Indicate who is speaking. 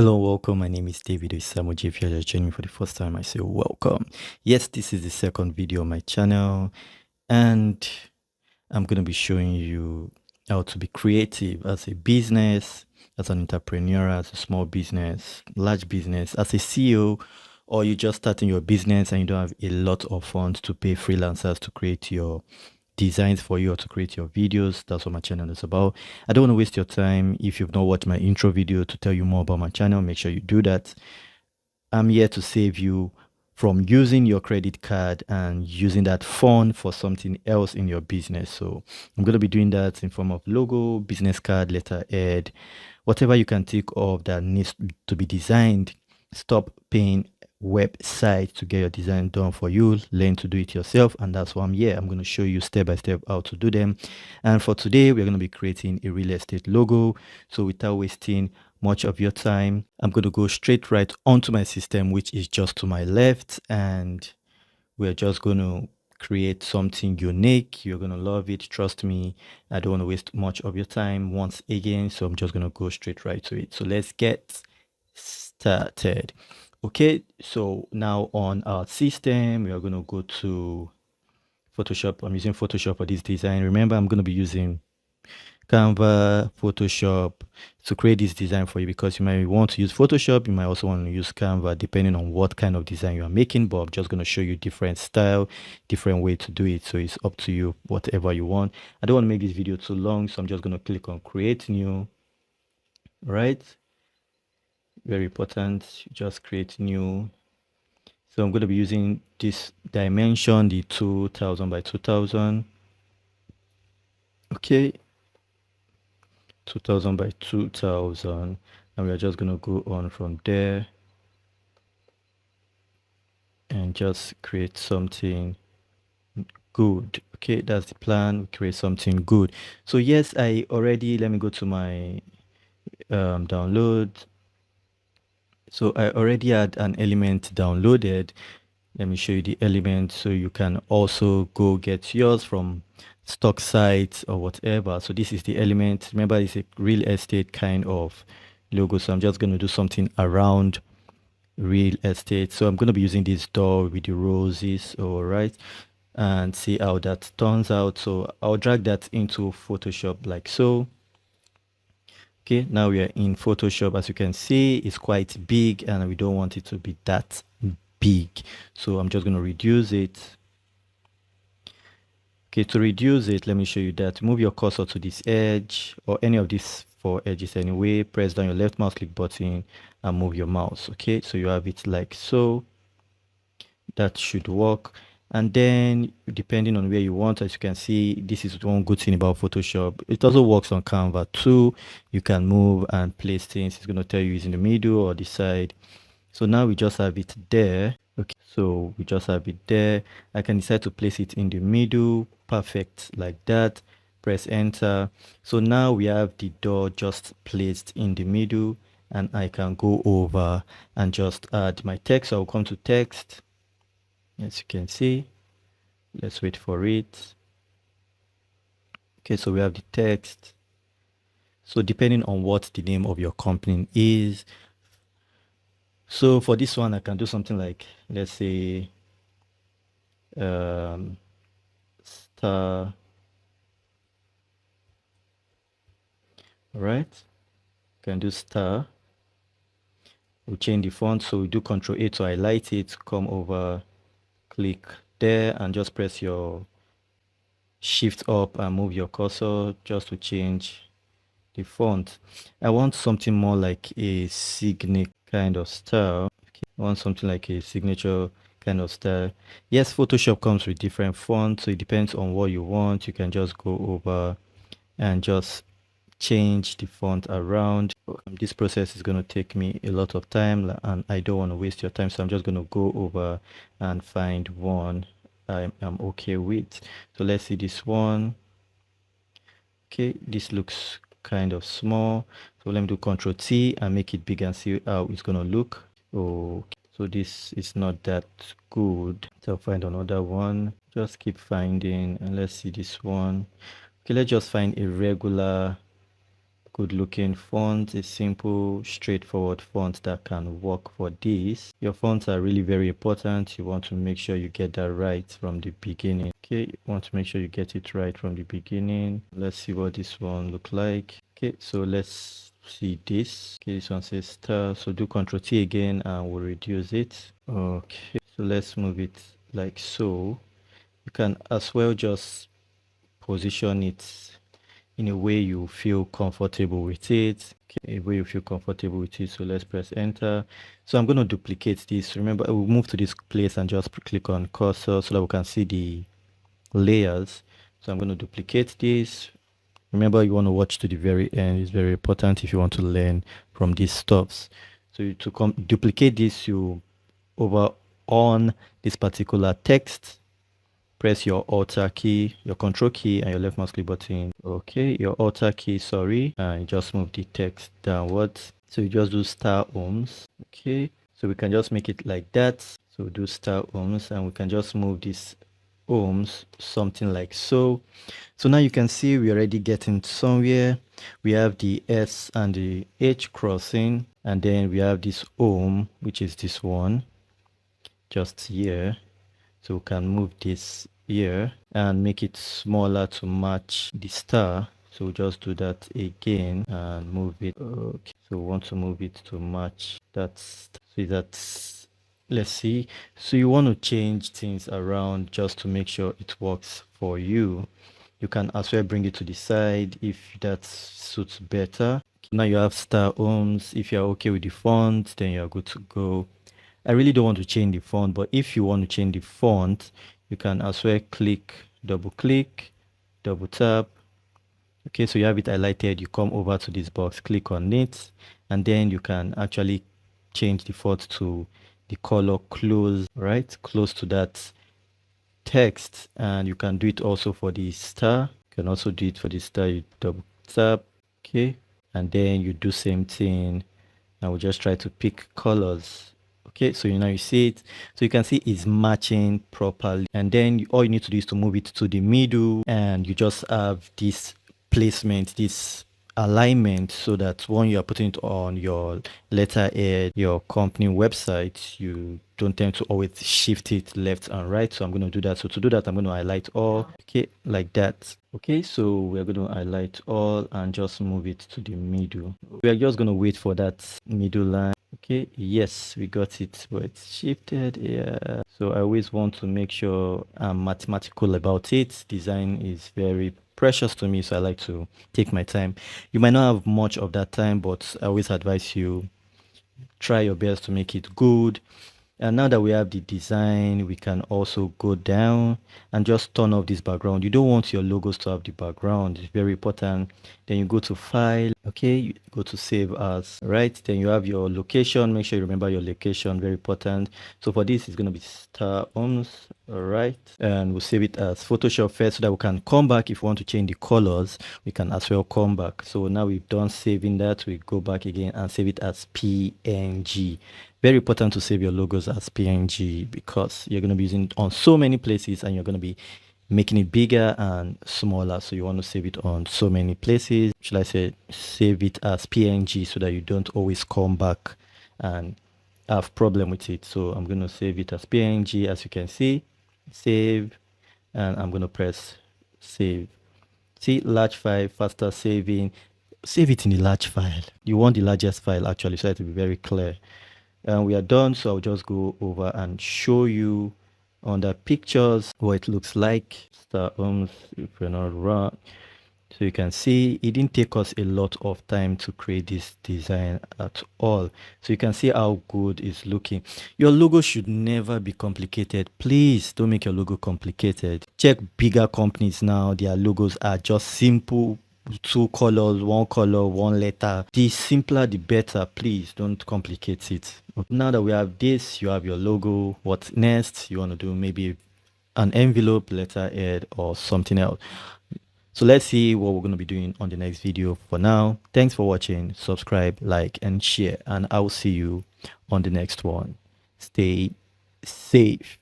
Speaker 1: Hello, welcome. My name is David Oisamoje. If you're just joining me for the first time, I say welcome. Yes, this is the second video on my channel, and I'm going to be showing you how to be creative as a business, as an entrepreneur, as a small business, large business, as a CEO, or you're just starting your business and you don't have a lot of funds to pay freelancers to create your designs for you or to create your videos. That's what my channel is about. I don't want to waste your time. If you've not watched my intro video to tell you more about my channel, make sure you do that. I'm here to save you from using your credit card and using that fund for something else in your business. So I'm going to be doing that in form of logo, business card, letterhead, whatever you can think of that needs to be designed. Stop paying website to get your design done for you. Learn to do it yourself, and that's why I'm here. I'm going to show you step by step how to do them. And for today, we're going to be creating a real estate logo. So without wasting much of your time, I'm going to go straight right onto my system, which is just to my left, and we're just going to create something unique. You're going to love it, trust me. I don't want to waste much of your time once again, so I'm just going to go straight right to it. So let's get started. Okay, so now on our system, we are going to go to Photoshop. I'm using Photoshop for this design. Remember, I'm going to be using Canva, Photoshop to create this design for you, because you might want to use Photoshop, you might also want to use Canva depending on what kind of design you are making. But I'm just going to show you different style, different way to do it, so it's up to you, whatever you want. I don't want to make this video too long, so I'm just going to click on create new. Right, very important, just create new. So I'm going to be using this dimension, the 2000 by 2000. Okay, 2000 by 2000, and we are just going to go on from there and just create something good. Okay, that's the plan. We create something good. So yes, I already, let me go to my download. So I already had an element downloaded. Let me show you the element, so you can also go get yours from stock sites or whatever. So this is the element. Remember, it's a real estate kind of logo, so I'm just going to do something around real estate. So I'm going to be using this door with the roses, all right, and see how that turns out. So I'll drag that into Photoshop like so. Okay, now we are in Photoshop. As you can see, it's quite big and we don't want it to be that big, so I'm just going to reduce it. Okay, to reduce it, let me show you that. Move your cursor to this edge, or any of these four edges anyway. Press down your left mouse click button and move your mouse. Okay, so you have it like so. That should work. And then depending on where you want, as you can see, this is one good thing about Photoshop. It also works on Canva too. You can move and place things. It's going to tell you it's in the middle or the side. So now we just have it there. Okay, so we just have it there. I can decide to place it in the middle. Perfect, like that. Press enter. So now we have the door just placed in the middle, and I can go over and just add my text. So I'll come to text. As you can see, let's wait for it. Okay, so we have the text. So depending on what the name of your company is, so for this one, I can do something like, let's say, star. All right, can do star. We'll change the font. So we do Control A to highlight it. Come over, click there, and just press your shift up and move your cursor just to change the font. I want something more like a signature kind of style. Okay. I want something like a signature kind of style. Yes, Photoshop comes with different fonts, so it depends on what you want. You can just go over and just change the font around. This process is going to take me a lot of time, and I don't want to waste your time, so I'm just going to go over and find one I'm okay with. So let's see this one. Okay, this looks kind of small, so let me do Ctrl T and make it big and see how it's gonna look. Okay, so this is not that good, so I'll find another one. Just keep finding, and let's see this one. Okay, let's just find a regular good looking font, a simple straightforward font that can work for this. Your fonts are really very important. You want to make sure you get that right from the beginning. Okay, you want to make sure you get it right from the beginning. Let's see what this one look like. Okay, so let's see this. Okay, this one says star, so do Ctrl T again and we'll reduce it. Okay, so let's move it like so. You can as well just position it in a way you feel comfortable with it. Okay, a way you feel comfortable with it. So let's press enter. So I'm going to duplicate this. Remember, I will move to this place and just click on cursor so that we can see the layers. So I'm going to duplicate this. Remember, you want to watch to the very end. It's very important if you want to learn from these stuffs. So to duplicate this, you over on this particular text, press your Alt key, your Control key, and your left mouse click button. Okay, your Alt key, sorry, and you just move the text downwards. So you just do star ohms. Okay, so we can just make it like that. So do star ohms, and we can just move this ohms something like so. So now you can see we're already getting somewhere. We have the S and the H crossing, and then we have this ohm, which is this one just here. So we can move this here and make it smaller to match the star. So we'll just do that again and move it. Okay, so we want to move it to match that. So that's, let's see. So you want to change things around just to make sure it works for you. You can as well bring it to the side if that suits better. Now you have star ohms. If you're okay with the font, then you're good to go. I really don't want to change the font, but if you want to change the font, you can as well double click, double tap. Okay, so you have it highlighted. You come over to this box, click on it, and then you can actually change the font to the color close, right? Close to that text. And you can do it also for the star. You can also do it for the star. You double tap, okay, and then you do same thing. And we'll just try to pick colors. Okay, so now you see it. So you can see it's matching properly. And then all you need to do is to move it to the middle, and you just have this placement, this alignment, so that when you are putting it on your letterhead, your company website, you don't tend to always shift it left and right. So I'm going to do that. So to do that, I'm going to highlight all. Okay, like that. Okay, so we're going to highlight all and just move it to the middle. We're just going to wait for that middle line. Okay, yes, we got it, but it's shifted. Yeah, so I always want to make sure I'm mathematical about it. Design is very precious to me, so I like to take my time. You might not have much of that time, but I always advise you try your best to make it good. And now that we have the design, we can also go down and just turn off this background. You don't want your logos to have the background. It's very important. Then you go to file. Okay, you go to save as, right? Then you have your location. Make sure you remember your location, very important. So for this, it's going to be star ohms, all right? And we'll save it as Photoshop first so that we can come back. If we want to change the colors, we can as well come back. So now we've done saving that. We go back again and save it as PNG. Very important to save your logos as PNG because you're going to be using it on so many places and you're going to be making it bigger and smaller. So you want to save it on so many places. Should I say save it as PNG so that you don't always come back and have problem with it. So I'm going to save it as PNG, as you can see. Save, and I'm going to press save. See, large file, faster saving. Save it in the large file. You want the largest file actually, so it to be very clear. And we are done, so I'll just go over and show you on the pictures what it looks like. Star ohms, if we're not wrong. So you can see it didn't take us a lot of time to create this design at all. So you can see how good it's looking. Your logo should never be complicated. Please don't make your logo complicated. Check bigger companies now, their logos are just simple. 2 colors, 1 color, 1 letter. The simpler the better. Please don't complicate it. Now that we have this, you have your logo. What's next? You want to do maybe an envelope, letterhead, or something else. So let's see what we're going to be doing on the next video. For now, thanks for watching. Subscribe, like, and share, and I will see you on the next one. Stay safe.